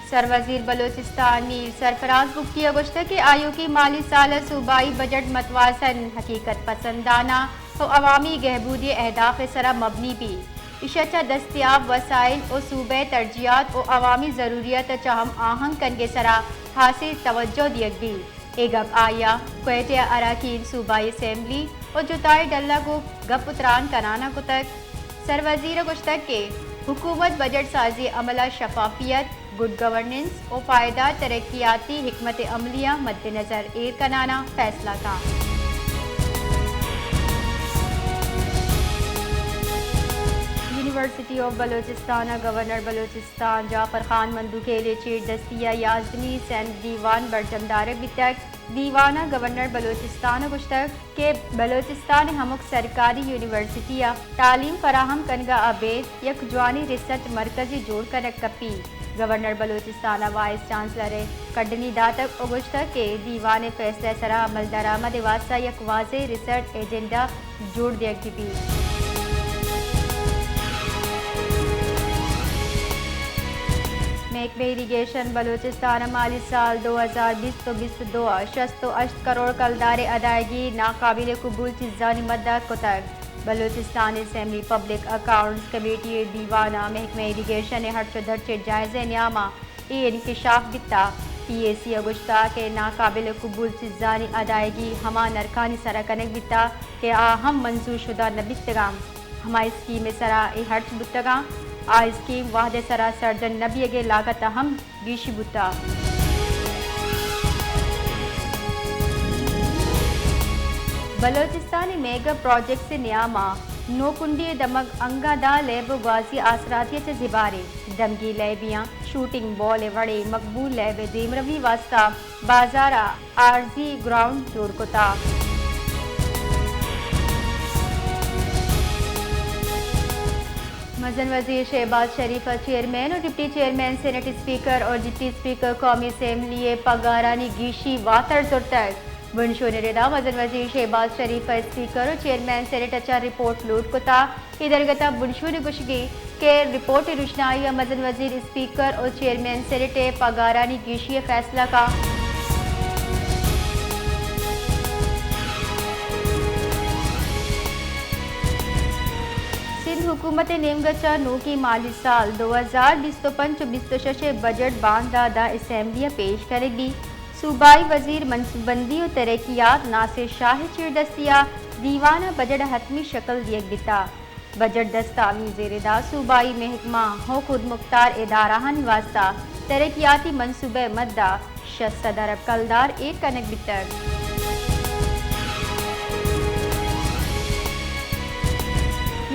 سروزیر بلوچستان میر سرفراز بگٹی گشتہ کے آیو کی مالی سال صوبائی بجٹ متوازن حقیقت پسندانہ و عوامی گہبودی اہداف سرا مبنی بھی اشچہ دستیاب وسائل و صوبہ ترجیحات و عوامی ضروریات چاہم آہنگ کنگے سرا حاصل توجہ دیگ بھی ایگب آیا کوئٹہ اراکین صوبائی اسمبلی و جتائی ڈلہ کو گپتران کنانا کتک سروزیر گشتک کے حکومت بجٹ سازی عملہ شفافیت گڈ گورننس و پائیدار ترقیاتی حکمت عملیہ مد نظر ایر کنانا فیصلہ کا university of Balochistan governor Balochistan Jafar Khan مندو کے لیے چیٹ دستیہ یازدنی سینٹ دیوان برجمدار بتک دیوانہ گورنر بلوچستان گشتک کہ بلوچستان ہمک سرکاری یونیورسٹیہ تعلیم فراہم کنگا آبید یک جوانی ریسرچ مرکزی جوڑ کنک کپی گورنر بلوچستان وائس چانسلر کڈنی داتک اگشتہ کے دیوان فیصلہ سرا عمل درآمد واسطہ یک واضح ریسرچ ایجنڈا جوڑ دیا گی محکمہ اریگیشن بلوچستان مالی سال 2020-22 68 کروڑ کلدار ادائیگی ناقابل قبول چیزانی مدہ کتک Balochistan assembly public accounts committee دیوانہ محکمہ اریگیشن ہر چدرچے جائزے نیامہ انکشاف بتا پی اے سی اگشتہ کے ناقابل قبول چیزانی ادائیگی ہما نرکانی سرا کنک بتا کہ ہم منظور شدہ نبیتگام ہما اسکیم سرا ہرچ بتگاں آ اسکیم واحد سرا سرجن نبی اگے لاگت ہم گیشی بتا بلوچستانی میگا پروجیکٹ سے نیامہ نوکنڈی دمگ انگا دا لیب غازی آسراتیت زبارے دمگی لیبیاں شوٹنگ بال وڑے مقبول لیب دیمروی واسطہ بازارہ عارضی گراؤنڈ جوڑ کتا مزن وزیر شہباز شریف چیئرمین اور ڈپٹی چیئرمین سینٹ اسپیکر اور ڈپٹی اسپیکر قومی اسمبلی پگارانی گیشی واتر زرتک بنشو نریدا مزن وزیر شہباز شریف اسپیکر اور چیئرمین سینٹ اچھا رپورٹ لوٹ کتا ادھرگتا بنشو نے گشگی کہ رپورٹ روشنائی مزن وزیر اسپیکر اور چیئرمین سینٹ پگارانی گیشی فیصلہ کا حکومت نیمگچہ نو کی مالی سال 2025-26 بجٹ باندہ دا اسمبلیہ پیش کرے گی صوبائی وزیر منصوبہ بندی و ترقیات ناصر شاہ چیر دستیہ دیوانہ بجٹ حتمی شکل دیگ بتا بجٹ دستاویز ردا صوبائی محکمہ ہو خود مختار ادارہ واسطہ ترقیاتی منصوبہ مدہ 600 ارب کلدار ایک کنک بتر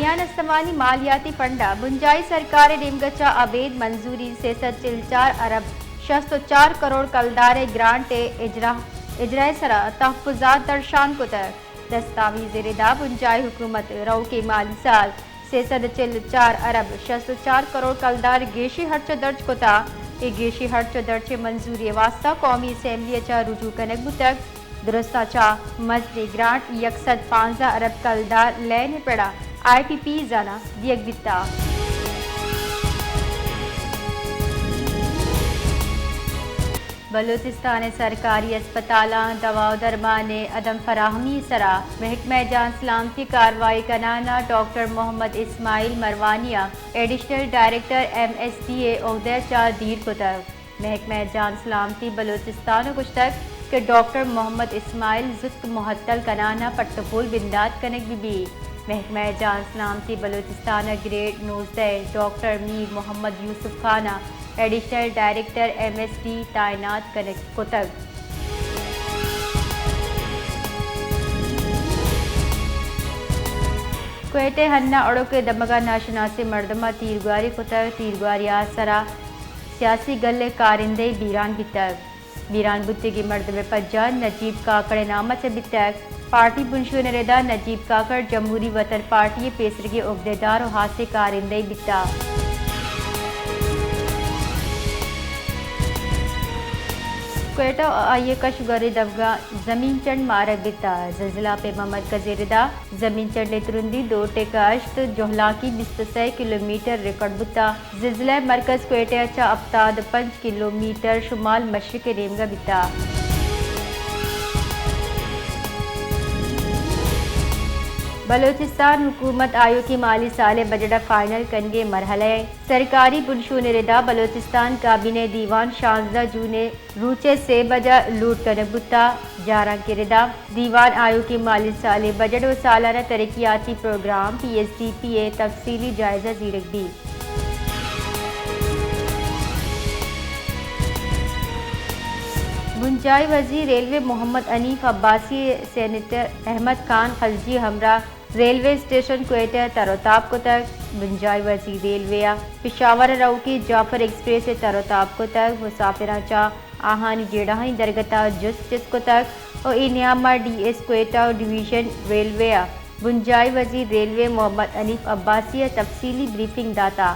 میان استوانی مالیاتی فنڈا بنجائی سرکار نیمگچہ آبید منظوری 304 ارب 64 کروڑ کلدار گرانٹ اجرائے سرا تحفظات درشان کتر دستاویز ردا بنجائی حکومت رو کے مالی سال 304 ارب 64 کروڑ کلدار گیشی ہرچ درج کتا ای گیشی ہرچ درچ منظوری واسطہ قومی اسمبلی چا رجوع کنک بتک درستہ چا مزدی گرانٹ 115 ارب کلدار لینے پڑا آئی پی پی زانا دیگ بتا بلوچستان سرکاری اسپتالاں دوا و درمانے عدم فراہمی سرا محکمہ جان سلامتی کاروائی کنانا ڈاکٹر محمد اسماعیل مروانیہ additional director M S D A عہدہ چا دیر کتر محکمہ جان سلامتی بلوچستان گشتک کہ ڈاکٹر محمد اسماعیل زد محتل کنانا پٹپول بندات کنک بھی محکمہ جان سلامتی بلوچستان گریڈ 19 ڈاکٹر میر محمد یوسف خانہ additional director M S D تعینات کتک کوئٹہ ہنہ اڑو کے دمگا ناشناسی مردمہ تیرگواری کتک تیرگواری آسرا سیاسی گلے کارندے بیران بتک بیران بتگی مردم پجا نجیب کاکڑ نامہ سے بتک پارٹی بنشو نریدا نجیب کاکڑ جمہوری وطن پارٹی پیسرگی عہدیدار و حاصل کارندے بتا کوئٹہ آئیے کش گرد افغان زمین چنڈ مارک بتا زلزلہ پہ مرکز ردا زمین چنڈ ترندی 2.8 جوہلاکی 23 کلومیٹر ریکارڈ بتا زلزلہ مرکز کوئٹہ چا ابتاد 5 کلومیٹر شمال مشرق ریمگا بتا بلوچستان حکومت آیو کی مالی سال بجٹ فائنل کنگے مرحلہ سرکاری بنشون ردا بلوچستان کابینہ دیوان 16 جون روچے 6 بجے لوٹ کنک بتا جارہ کے ردا دیوان آیو کی مالی سال بجٹ و سالانہ ترقیاتی پروگرام PSDPA تفصیلی جائزہ زیرک دی بنجائی وزیر ریلوے محمد انیف عباسی سینیٹر احمد خان خلجی ہمراہ ریلوے اسٹیشن کوئٹہ تروتاب کو تک بنجائی وزیر ریلوے پشاور روکی جعفر ایکسپریس تروتاب کو تک مسافران چا آہانی جیڑاہی درگتا جس کو تک اور انعامہ DS کوئٹہ ڈویژن ریلوے بنجائی وزیر ریلوے محمد انیف عباسی تفصیلی بریفنگ داتا